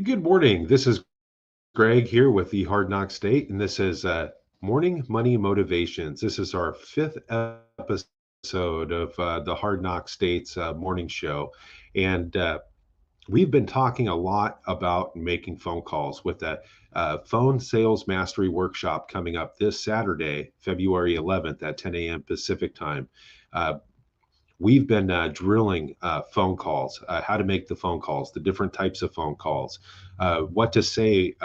Good morning. This is Greg here with the Hard Knock State, and this is Morning Money Motivations. This is our fifth episode of the Hard Knock State's morning show. And we've been talking a lot about making phone calls with the phone sales mastery workshop coming up this Saturday, February 11th at 10 a.m. Pacific time. We've been drilling phone calls, how to make the phone calls, the different types of phone calls, what to say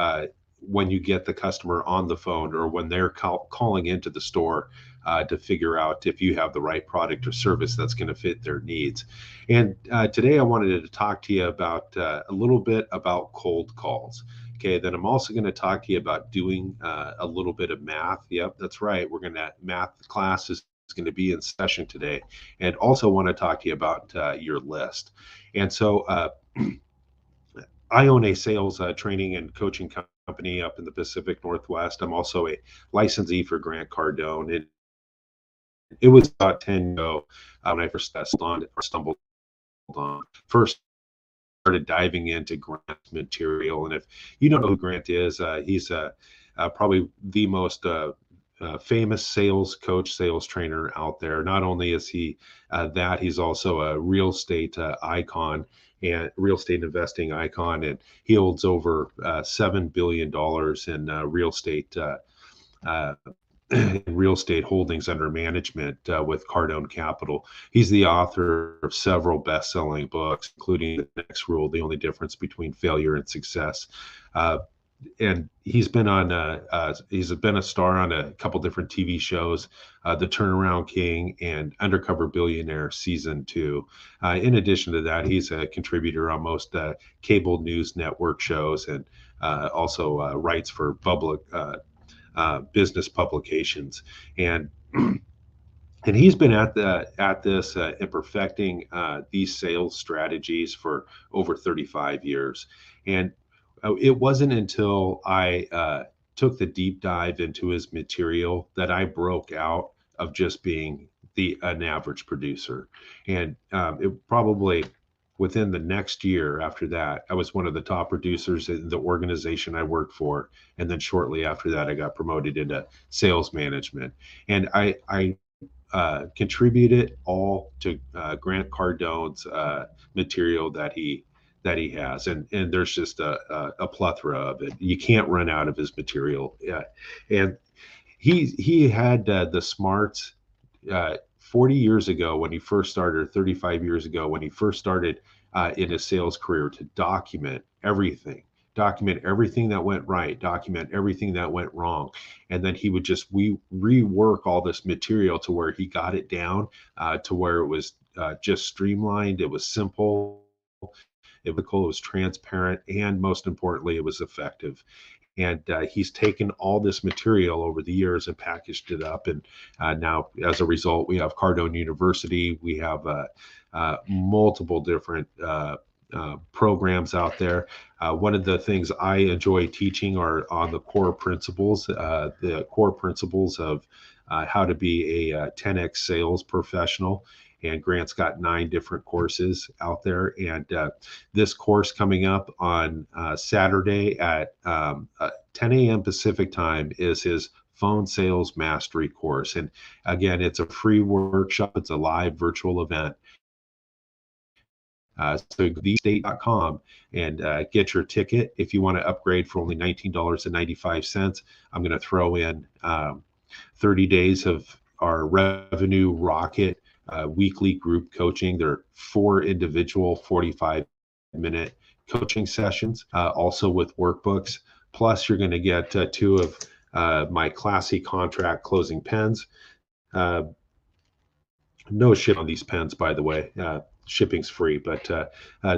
when you get the customer on the phone or when they're calling into the store to figure out if you have the right product or service that's going to fit their needs. And today I wanted to talk to you about a little bit about cold calls. Okay, then I'm also going to talk to you about doing a little bit of math. Yep, that's right. We're going to math classes going to be in session today, and also want to talk to you about your list. And so I own a sales training and coaching company up in the Pacific Northwest. I'm also a licensee for Grant Cardone. It was about 10 years ago when I first stumbled on first started diving into Grant's material. And if you don't know who Grant is, he's probably the most famous sales coach, sales trainer out there. Not only is he he's also a real estate icon and real estate investing icon, and he holds over $7 billion in real estate holdings under management with Cardone Capital. He's the author of several best-selling books, including The Next Rule: The Only Difference Between Failure and Success. And he's been a star on a couple different TV shows, The Turnaround King and Undercover Billionaire Season 2. In addition to that, he's a contributor on most cable news network shows, and also writes for public business publications. And and he's been at this and perfecting these sales strategies for over 35 years. And it wasn't until I took the deep dive into his material that I broke out of just being an average producer. And it probably within the next year after that, I was one of the top producers in the organization I worked for. And then shortly after that, I got promoted into sales management. And I contributed all to Grant Cardone's material that he has, and there's just a plethora of it. You can't run out of his material. And he had the smarts 40 years ago when he first started, 35 years ago when he first started in his sales career, to document everything that went right, document everything that went wrong. And then he would just rework all this material to where he got it down to where it was just streamlined, it was simple, it was transparent, and most importantly, it was effective. And he's taken all this material over the years and packaged it up. And now, as a result, we have Cardone University. We have multiple different programs out there. One of the things I enjoy teaching are on the core principles of how to be a 10x sales professional. And Grant's got 9 different courses out there. And this course coming up on Saturday at 10 a.m. Pacific time is his phone sales mastery course. And again, it's a free workshop. It's a live virtual event. So go to thestate.com and get your ticket. If you want to upgrade for only $19.95, I'm going to throw in 30 days of our Revenue Rocket weekly group coaching. There are 4 individual 45-minute coaching sessions, also with workbooks. Plus, you're going to get 2 of my classy contract closing pens. No ship on these pens, by the way. Shipping's free, but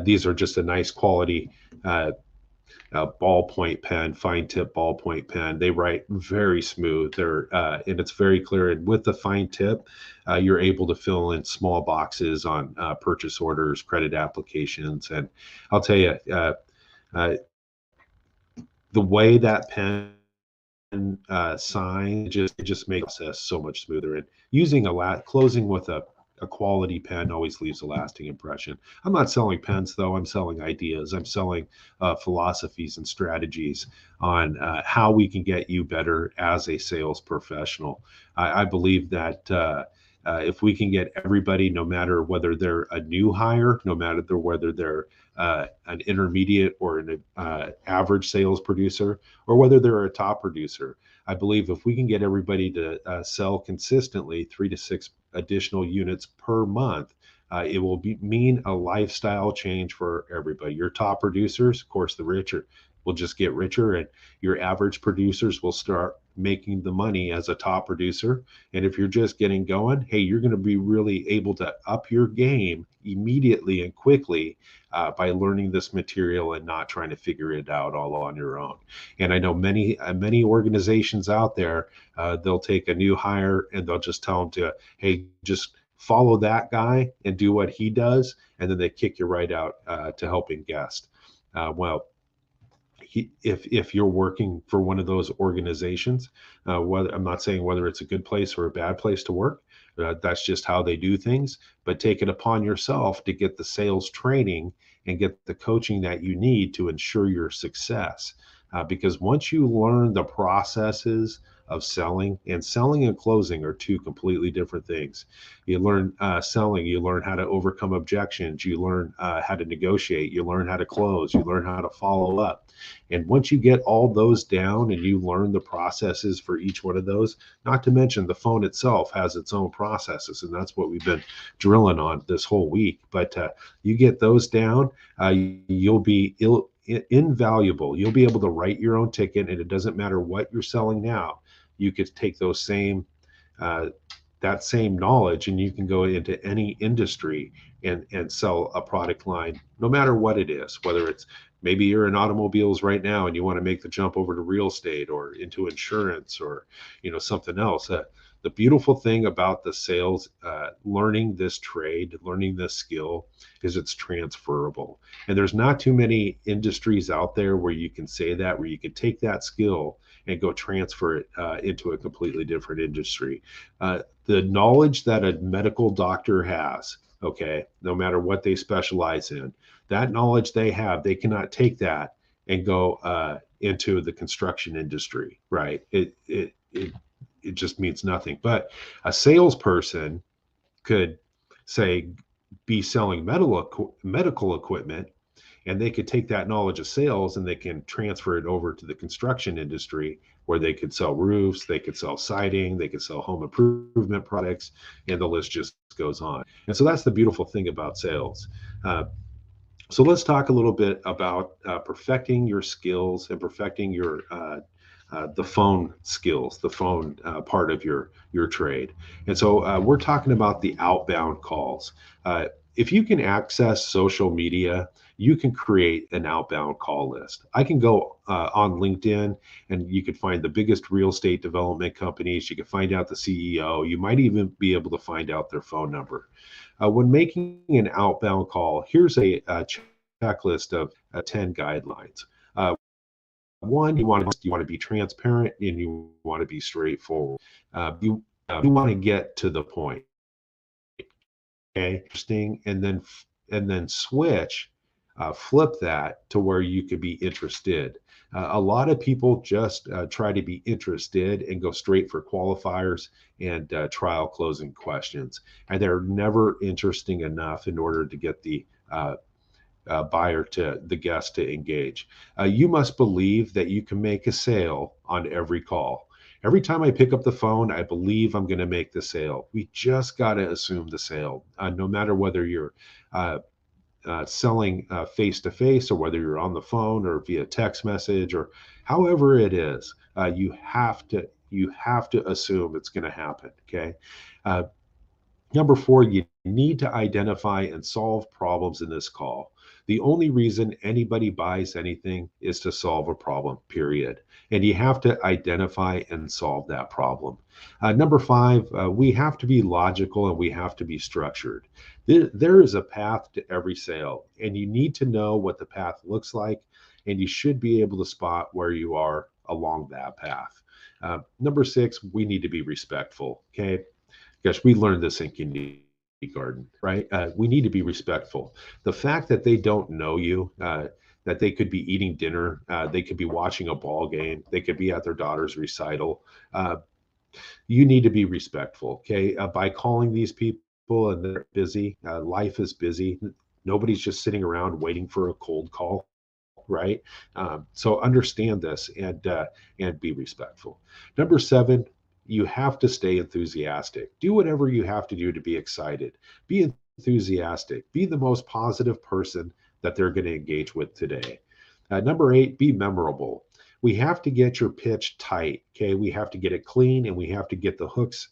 these are just a nice quality ballpoint pen, fine tip ballpoint pen. They write very smooth. And it's very clear. And with the fine tip, you're able to fill in small boxes on purchase orders, credit applications. And I'll tell you, the way that pen sign, it just makes the process so much smoother. And using closing with a a quality pen always leaves a lasting impression. I'm not selling pens, though. I'm selling ideas. I'm selling philosophies and strategies on how we can get you better as a sales professional. I believe that if we can get everybody, no matter whether they're a new hire, no matter whether they're an intermediate or an average sales producer, or whether they're a top producer, I believe if we can get everybody to sell consistently 3 to 6 additional units per month, it will mean a lifestyle change for everybody. Your top producers, of course, the richer will just get richer, and your average producers will start making the money as a top producer. And if you're just getting going, hey, you're going to be really able to up your game immediately and quickly by learning this material and not trying to figure it out all on your own. And I know many organizations out there, they'll take a new hire and they'll just tell them to, hey, just follow that guy and do what he does, and then they kick you right out to helping guest. Well, if you're working for one of those organizations, whether I'm not saying whether it's a good place or a bad place to work, that's just how they do things. But take it upon yourself to get the sales training and get the coaching that you need to ensure your success. Because once you learn the processes of selling, and selling and closing are two completely different things. You learn selling, you learn how to overcome objections, you learn how to negotiate, you learn how to close, you learn how to follow up. And once you get all those down and you learn the processes for each one of those, not to mention the phone itself has its own processes, and that's what we've been drilling on this whole week. But you get those down, you'll be invaluable. You'll be able to write your own ticket, and it doesn't matter what you're selling now. You could take those that same knowledge, and you can go into any industry and sell a product line, no matter what it is, whether it's maybe you're in automobiles right now and you want to make the jump over to real estate or into insurance or something else. The beautiful thing about the sales, learning this trade, learning this skill, is it's transferable. And there's not too many industries out there where you can say that, where you can take that skill and go transfer it into a completely different industry. The knowledge that a medical doctor has, okay, no matter what they specialize in, that knowledge they have, they cannot take that and go into the construction industry, right? It just means nothing. But a salesperson could say be selling medical equipment, and they could take that knowledge of sales and they can transfer it over to the construction industry, where they could sell roofs, they could sell siding, they could sell home improvement products, and the list just goes on. And so that's the beautiful thing about sales. So let's talk a little bit about perfecting your skills and perfecting your the phone skills, the phone part of your trade. And so we're talking about the outbound calls. If you can access social media, you can create an outbound call list. I can go on LinkedIn, and you could find the biggest real estate development companies. You can find out the CEO. You might even be able to find out their phone number. When making an outbound call, here's a checklist of 10 guidelines. One, you want to be transparent, and you want to be straightforward. You want to get to the point. Okay, interesting, and then flip that to where you could be interested. A lot of people just try to be interested and go straight for qualifiers and trial closing questions, and they're never interesting enough in order to get the buyer to the guest to engage. You must believe that you can make a sale on every call. Every time I pick up the phone, I believe I'm going to make the sale. We just got to assume the sale, no matter whether you're selling face to face, or whether you're on the phone or via text message, or however it is. You have to assume it's going to happen. Okay. Number 4, you need to identify and solve problems in this call. The only reason anybody buys anything is to solve a problem, period. And you have to identify and solve that problem. Number 5, we have to be logical and we have to be structured. There is a path to every sale, and you need to know what the path looks like, and you should be able to spot where you are along that path. Number 6, we need to be respectful, okay? Gosh, we learned this in garden, right? We need to be respectful. The fact that they don't know you, that they could be eating dinner, they could be watching a ball game, they could be at their daughter's recital. Uh, you need to be respectful, okay? By calling these people and they're busy, life is busy. Nobody's just sitting around waiting for a cold call, right? So understand this and be respectful. Number seven, you have to stay enthusiastic. Do whatever you have to do to be excited. Be enthusiastic. Be the most positive person that they're going to engage with today. Number eight, be memorable. We have to get your pitch tight. Okay, we have to get it clean, and we have to get the hooks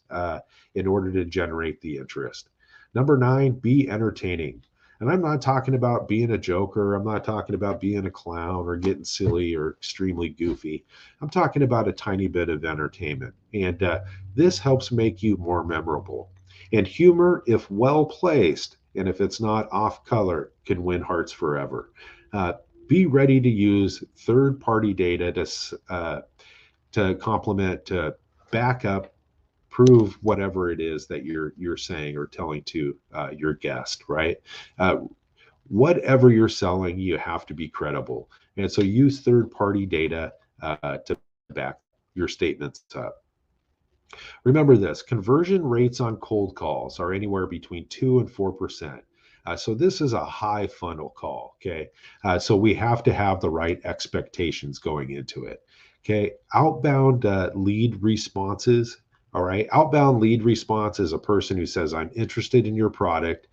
in order to generate the interest. Number nine, be entertaining. And I'm not talking about being a joker. I'm not talking about being a clown or getting silly or extremely goofy. I'm talking about a tiny bit of entertainment. And this helps make you more memorable. And humor, if well placed, and if it's not off color, can win hearts forever. Uh, be ready to use third party data to complement, to back up, prove whatever it is that you're saying or telling to your guest, right? Uh, Whatever you're selling, you have to be credible. And so use third party data to back your statements up. Remember this, conversion rates on cold calls are anywhere between 2 and 4%. So this is a high funnel call, okay? So we have to have the right expectations going into it, okay? Outbound lead responses, all right? Outbound lead response is a person who says, I'm interested in your product.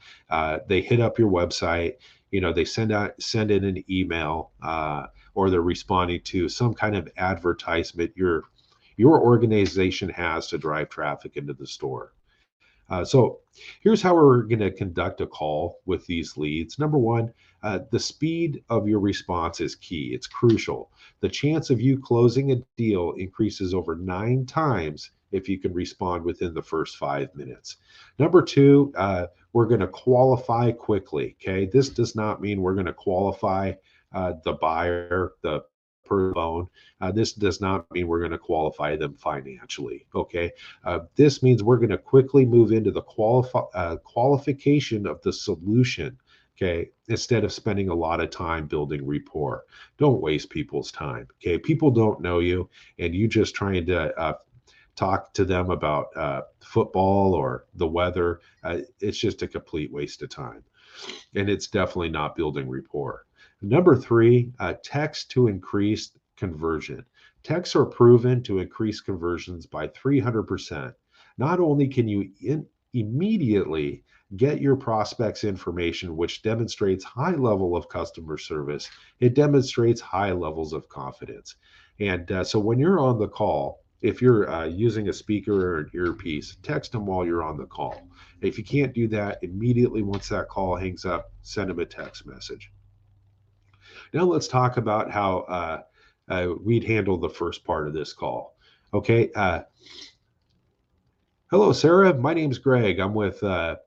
They hit up your website, they send in an email, or they're responding to some kind of advertisement your organization has to drive traffic into the store. So here's how we're going to conduct a call with these leads. Number one, the speed of your response is key. It's crucial. The chance of you closing a deal increases over 9 times if you can respond within the first 5 minutes. Number two, we're going to qualify quickly. Okay, this does not mean we're going to qualify the buyer, the per phone. This does not mean we're going to qualify them financially. Okay, this means we're going to quickly move into the qualification of the solution. Okay, instead of spending a lot of time building rapport. Don't waste people's time. Okay, people don't know you, and you just trying to talk to them about football or the weather. It's just a complete waste of time, and it's definitely not building rapport. Number three, text to increase conversion. Texts are proven to increase conversions by 300%. Not only can you immediately get your prospects information, which demonstrates high level of customer service, it demonstrates high levels of confidence. And so when you're on the call, if you're using a speaker or an earpiece, text them while you're on the call. If you can't do that, immediately once that call hangs up, send them a text message. Now let's talk about how we'd handle the first part of this call. Okay. Hello, Sarah. My name's Greg. I'm with the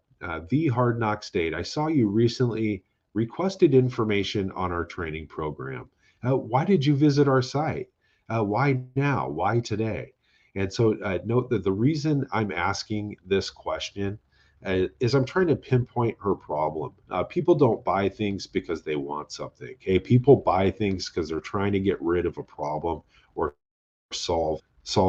Hard Knock State. I saw you recently requested information on our training program. Why did you visit our site? Why now? Why today? And so note that the reason I'm asking this question is I'm trying to pinpoint her problem. People don't buy things because they want something. Okay, people buy things because they're trying to get rid of a problem or solve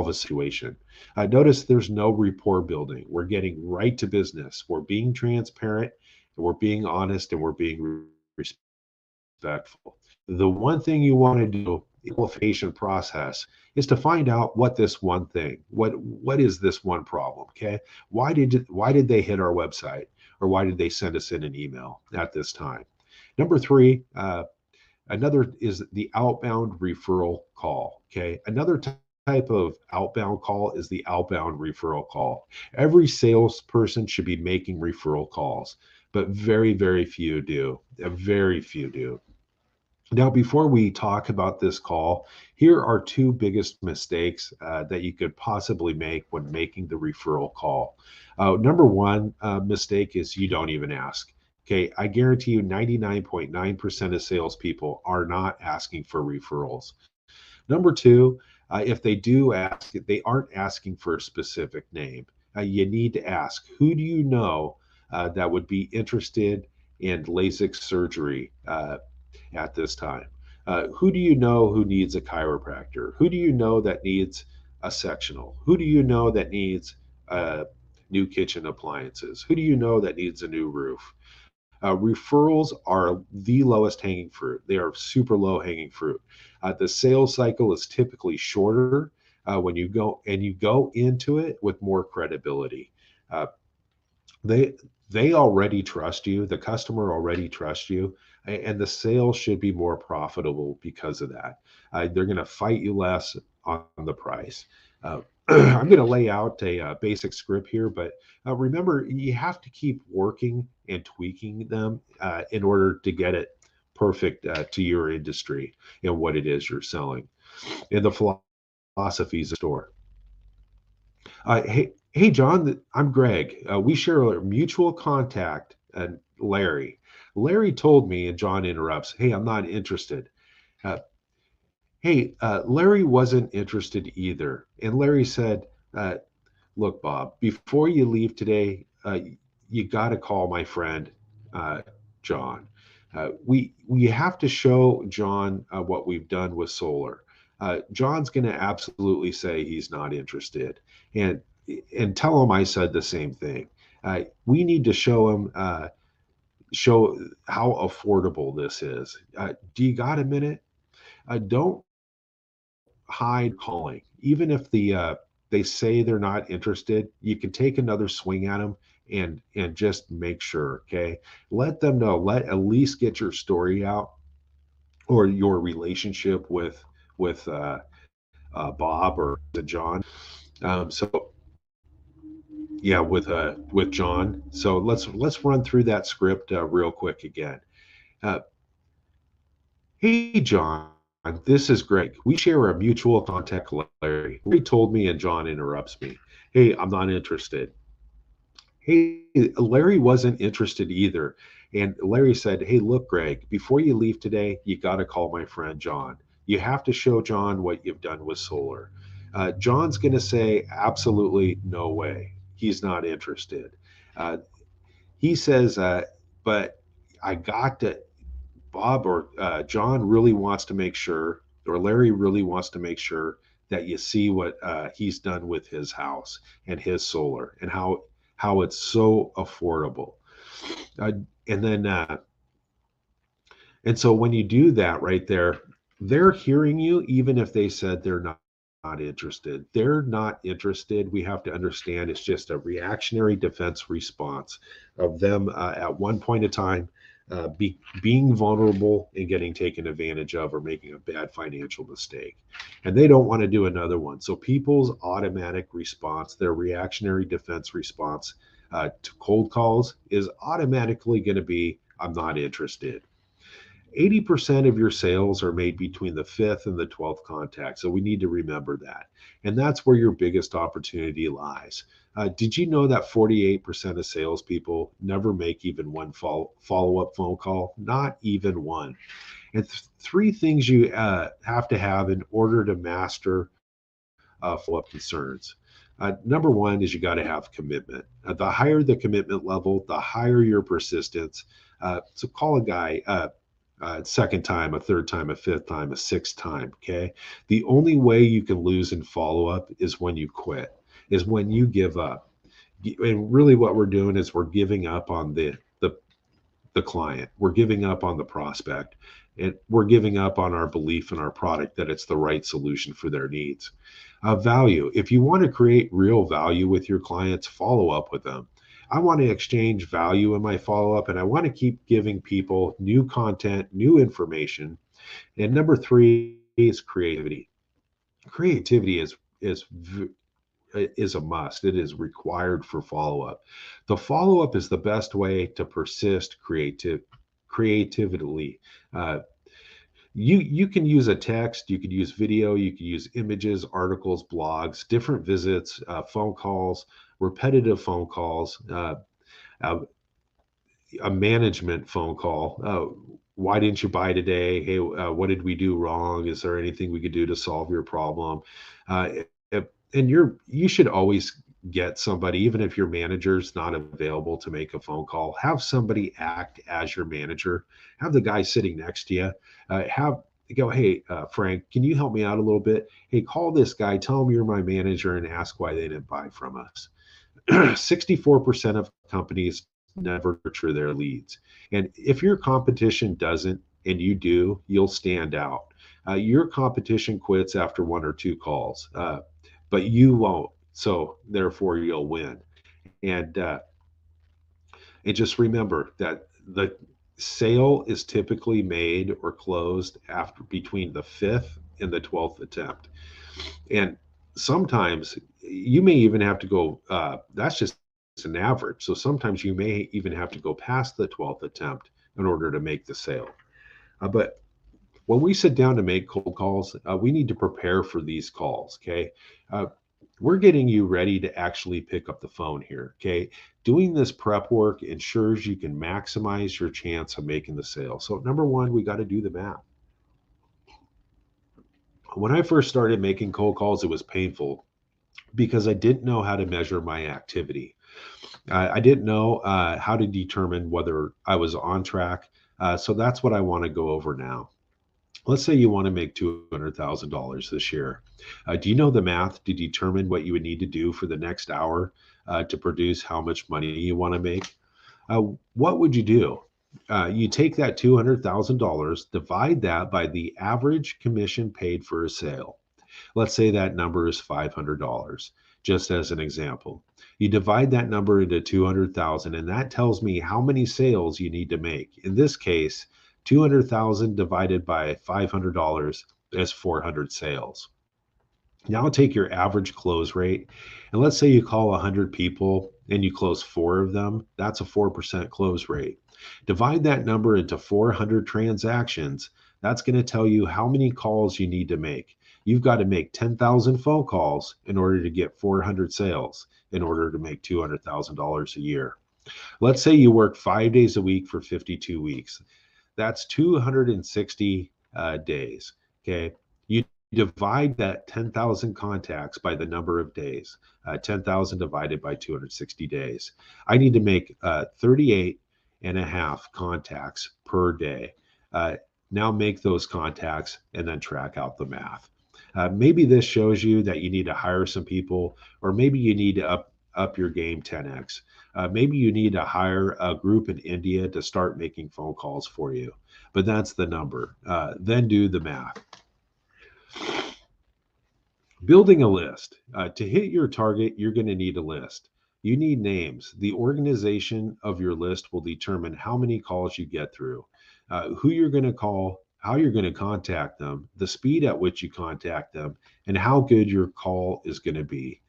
a situation. Notice there's no rapport building. We're getting right to business. We're being transparent, and we're being honest, and we're being respectful. The one thing you want to do in the qualification process is to find out what this one thing, what is this one problem, okay? Why did they hit our website, or why did they send us in an email at this time? Number three, another is the outbound referral call, okay? Another type of outbound call is the outbound referral call. Every salesperson should be making referral calls, but very, very few do. Very few do. Now, before we talk about this call, here are 2 biggest mistakes that you could possibly make when making the referral call. Number one mistake is you don't even ask. Okay, I guarantee you 99.9% of salespeople are not asking for referrals. Number two, if they do ask, they aren't asking for a specific name. You need to ask, who do you know that would be interested in LASIK surgery at this time? Who do you know who needs a chiropractor? Who do you know that needs a sectional? Who do you know that needs new kitchen appliances? Who do you know that needs a new roof? Referrals are the lowest hanging fruit. They are super low hanging fruit. The sales cycle is typically shorter when you go into it with more credibility. Uh, they they already trust you. The customer already trusts you, and the sale should be more profitable because of that. They're going to fight you less on the price. I'm going to lay out a basic script here, but remember, you have to keep working and tweaking them in order to get it perfect to your industry and what it is you're selling. And the philosophies of the store. Hey, John, I'm Greg. We share a mutual contact, Larry. Larry told me, and John interrupts, hey, I'm not interested. Uh, hey, Larry wasn't interested either. And Larry said, look, Bob, before you leave today, you got to call my friend, uh, John. We have to show John what we've done with solar. John's going to absolutely say he's not interested, and and tell him I said the same thing. We need to show how affordable this is. Do you got a minute? Don't hide calling. Even if they say they're not interested, you can take another swing at them and just make sure. Okay, let them know. Let at least get your story out or your relationship with Bob or the John. So yeah, with John. So let's run through that script real quick again. Uh, hey, John, this is Greg. We share a mutual contact, Larry. Larry told me, and John interrupts me. Hey, I'm not interested. Hey, Larry wasn't interested either. And Larry said, hey, look, Greg, before you leave today, you got to call my friend John. You have to show John what you've done with solar. John's going to say, absolutely no way. He's not interested. Uh, he says, but I got to, Bob or John really wants to make sure, or Larry really wants to make sure that you see what he's done with his house and his solar and how it's so affordable. Uh, and then and so when you do that right there, they're hearing you even if they said they're not interested. They're not interested. We have to understand it's just a reactionary defense response of them at one point in time being vulnerable and getting taken advantage of or making a bad financial mistake. And they don't want to do another one. So people's automatic response, their reactionary defense response to cold calls is automatically going to be, I'm not interested. 80% of your sales are made between the fifth and the 12th contact. So we need to remember that. And that's where your biggest opportunity lies. Did you know that 48% of salespeople never make even one follow up phone call? Not even one. And three things you have to have in order to master follow up concerns. Number one is you got to have commitment. The higher the commitment level, the higher your persistence. So call a guy. Second time, a third time, a fifth time, a sixth time. Okay. The only way you can lose in follow up is when you quit, is when you give up. And really, what we're doing is we're giving up on the client. We're giving up on the prospect, and we're giving up on our belief in our product that it's the right solution for their needs. Value. If you want to create real value with your clients, follow up with them. I want to exchange value in my follow up, and I want to keep giving people new content, new information. And number three is creativity. Creativity is a must. It is required for follow up. The follow up is the best way to persist creatively. Uh, you can use a text, you could use video, you could use images, articles, blogs, different visits, phone calls, repetitive phone calls, uh, a management phone call. Why didn't you buy today? Hey, what did we do wrong? Is there anything we could do to solve your problem? Uh, and you should always get somebody, even if your manager's not available to make a phone call, have somebody act as your manager. Have the guy sitting next to you. Have go, hey, Frank, can you help me out a little bit? Hey, call this guy, tell him you're my manager, and ask why they didn't buy from us. 64% of companies never nurture their leads. And if your competition doesn't and you do, you'll stand out. Your competition quits after one or two calls, but you won't. So therefore, you'll win. And and just remember that the sale is typically made or closed after between the fifth and the 12th attempt. And sometimes you may even have to go, that's just an average. So sometimes you may even have to go past the 12th attempt in order to make the sale. But when we sit down to make cold calls, we need to prepare for these calls. Okay. Uh, we're getting you ready to actually pick up the phone here. Okay. Doing this prep work ensures you can maximize your chance of making the sale. So, number one, we got to do the math. When I first started making cold calls, it was painful because I didn't know how to measure my activity. I didn't know how to determine whether I was on track. So that's what I want to go over now. Let's say you want to make $200,000 this year. Do you know the math to determine what you would need to do for the next hour to produce how much money you want to make? What would you do? You take that $200,000, divide that by the average commission paid for a sale. Let's say that number is $500, just as an example. You divide that number into 200,000, and that tells me how many sales you need to make. In this case, 200,000 divided by $500 is 400 sales. Now take your average close rate, and let's say you call 100 people and you close four of them. That's a 4% close rate. Divide that number into 400 transactions. That's going to tell you how many calls you need to make. You've got to make 10,000 phone calls in order to get 400 sales in order to make $200,000 a year. Let's say you work 5 days a week for 52 weeks. That's 260 days. Okay. You divide that 10,000 contacts by the number of days, 10,000 divided by 260 days. I need to make 38 and a half contacts per day. Uh, Now make those contacts and then track out the math. Maybe this shows you that you need to hire some people, or maybe you need to up your game 10x. Maybe you need to hire a group in India to start making phone calls for you, but that's the number. Then do the math. Building a list. To hit your target, you're going to need a list. You need names. The organization of your list will determine how many calls you get through, who you're going to call, how you're going to contact them, the speed at which you contact them, and how good your call is going to be.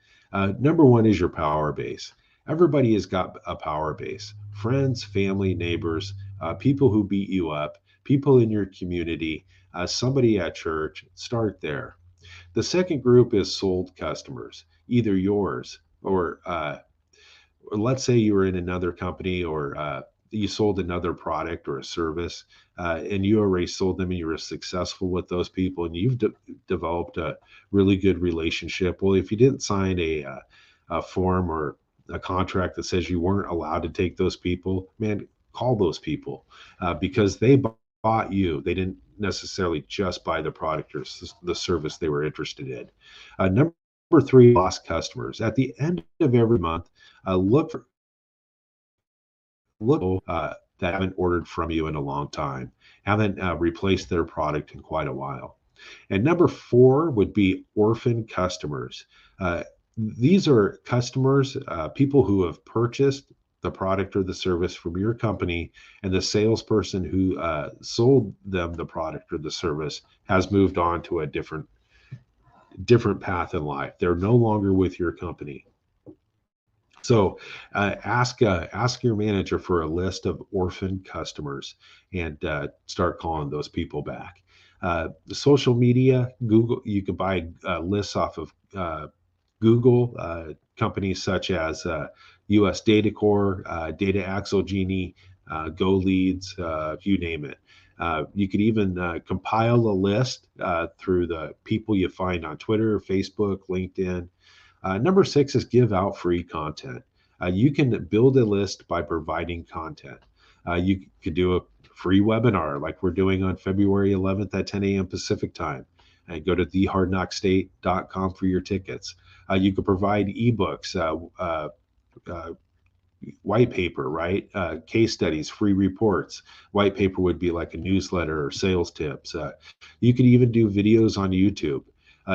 Number one is your power base. Everybody has got a power base: friends, family, neighbors, people who beat you up, people in your community, somebody at church. Start there. The second group is sold customers, either yours or let's say you were in another company, or you sold another product or a service, and you already sold them and you were successful with those people, and you've developed a really good relationship. Well, if you didn't sign a form or a contract that says you weren't allowed to take those people, man, call those people because they bought you. They didn't necessarily just buy the product or the service they were interested in. Number three, lost customers. At the end of every month, look for that haven't ordered from you in a long time, haven't replaced their product in quite a while. And number four would be orphan customers. These are customers, people who have purchased the product or the service from your company, and the salesperson who sold them the product or the service has moved on to a different path in life. They're no longer with your company. So ask your manager for a list of orphan customers and start calling those people back. The social media, Google, you can buy lists off of Google, companies such as US Data Core, Data Axle Genie, Go Leads, you name it. You could even compile a list through the people you find on Twitter, Facebook, LinkedIn. Number six is give out free content. You can build a list by providing content. You could do a free webinar like we're doing on February 11th at 10 a.m. Pacific time. And go to thehardknockstate.com for your tickets. You could provide ebooks, uh, white paper, right? Case studies, free reports. White paper would be like a newsletter or sales tips. You could even do videos on YouTube.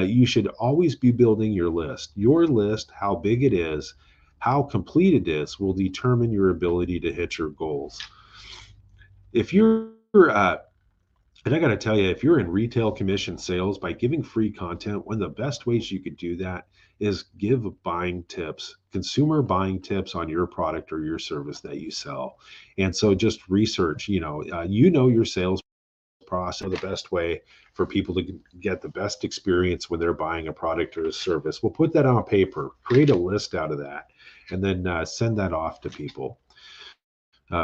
You should always be building your list. Your list, how big it is, how complete it is, will determine your ability to hit your goals. If you're and I got to tell you, if you're in retail commission sales, by giving free content, one of the best ways you could do that is give buying tips, consumer buying tips on your product or your service that you sell. And so just research, your sales process, the best way for people to get the best experience when they're buying a product or a service. We'll put that on paper, create a list out of that, and then send that off to people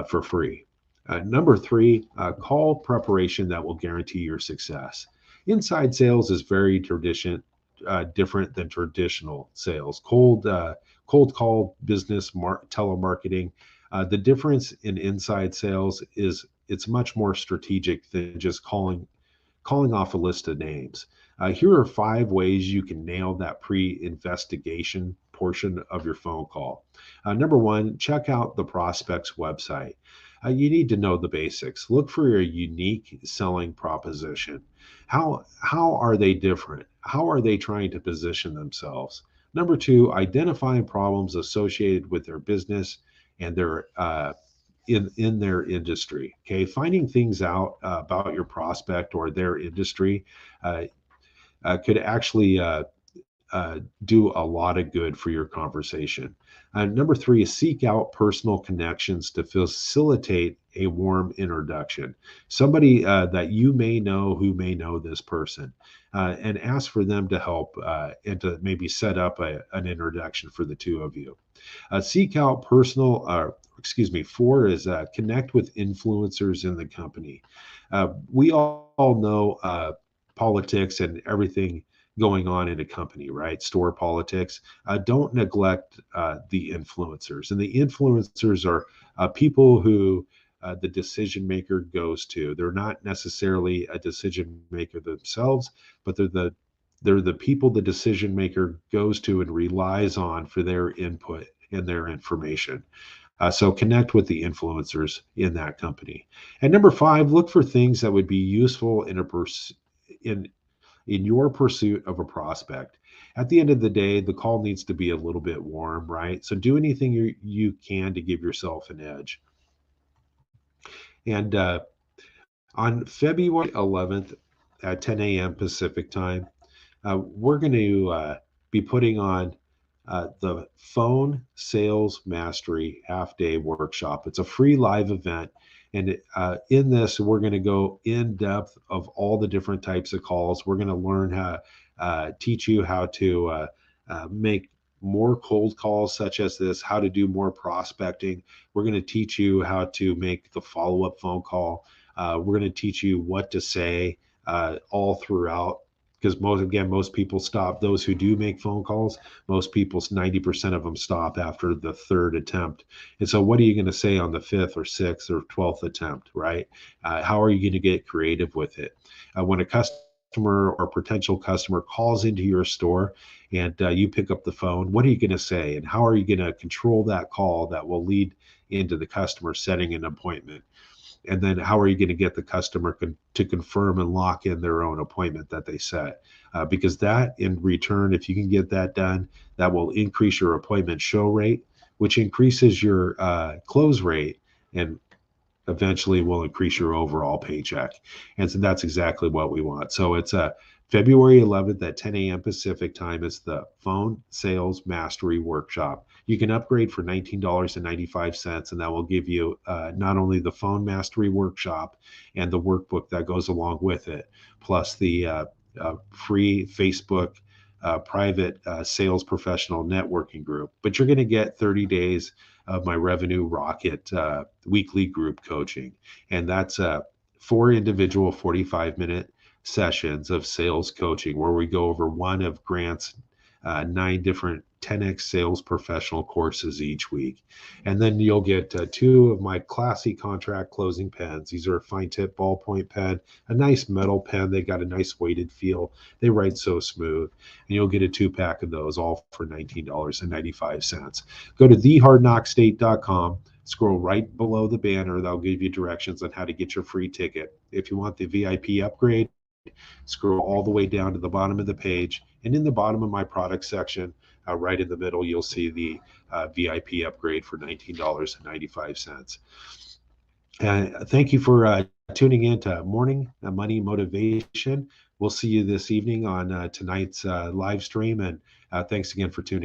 for free. Number three, call preparation that will guarantee your success. Inside sales is very different than traditional sales. Cold call business telemarketing. The difference in inside sales is it's much more strategic than just calling off a list of names. Here are 5 ways you can nail that pre-investigation portion of your phone call. Number one, check out the prospect's website. You need to know the basics. Look for a unique selling proposition. How are they different? How are they trying to position themselves? Number two, identifying problems associated with their business and their in their industry. Okay, finding things out about your prospect or their industry uh, could actually do a lot of good for your conversation. Number three is seek out personal connections to facilitate a warm introduction. Somebody that you may know who may know this person, and ask for them to help and to maybe set up an introduction for the two of you. Seek out four is connect with influencers in the company. We all know politics and everything going on in a company, right? Store politics. Don't neglect the influencers. And the influencers are people who the decision maker goes to. They're not necessarily a decision maker themselves, but they're the people the decision maker goes to and relies on for their input and their information. So connect with the influencers in that company. And number five, look for things that would be useful in your pursuit of a prospect. At the end of the day, the call needs to be a little bit warm, right? So do anything you can to give yourself an edge. And on February 11th at 10 a.m. Pacific time, we're going to be putting on the Phone Sales Mastery Half Day Workshop. It's a free live event. And in this, we're going to go in depth of all the different types of calls. We're going to learn how, teach you how to make more cold calls such as this, how to do more prospecting. We're going to teach you how to make the follow-up phone call. We're going to teach you what to say all throughout, because most people stop. Those who do make phone calls, most people, 90% of them stop after the third attempt. And so what are you going to say on the fifth or sixth or 12th attempt, right? How are you going to get creative with it? When a customer or potential customer calls into your store and you pick up the phone, what are you going to say? And how are you going to control that call that will lead into the customer setting an appointment? And then how are you going to get the customer to confirm and lock in their own appointment that they set? Because that in return, if you can get that done, that will increase your appointment show rate, which increases your close rate and eventually will increase your overall paycheck. And so that's exactly what we want. So it's February 11th at 10 a.m. Pacific time. It's the Phone Sales Mastery Workshop. You can upgrade for $19.95, and that will give you not only the Phone Mastery Workshop and the workbook that goes along with it, plus the free Facebook private sales professional networking group. But you're going to get 30 days of my Revenue Rocket weekly group coaching. And that's 4 individual 45-minute sessions of sales coaching where we go over one of Grant's 9 different 10x sales professional courses each week. And then you'll get 2 of my classy contract closing pens. These are a fine tip ballpoint pen, a nice metal pen. They got a nice weighted feel. They write so smooth. And you'll get a 2-pack of those, all for $19.95. Go to thehardknockstate.com. Scroll right below the banner. That'll give you directions on how to get your free ticket. If you want the VIP upgrade, scroll all the way down to the bottom of the page. And in the bottom of my product section, right in the middle, you'll see the VIP upgrade for $19.95. Thank you for tuning in to Morning Money Motivation. We'll see you this evening on tonight's live stream. And thanks again for tuning in.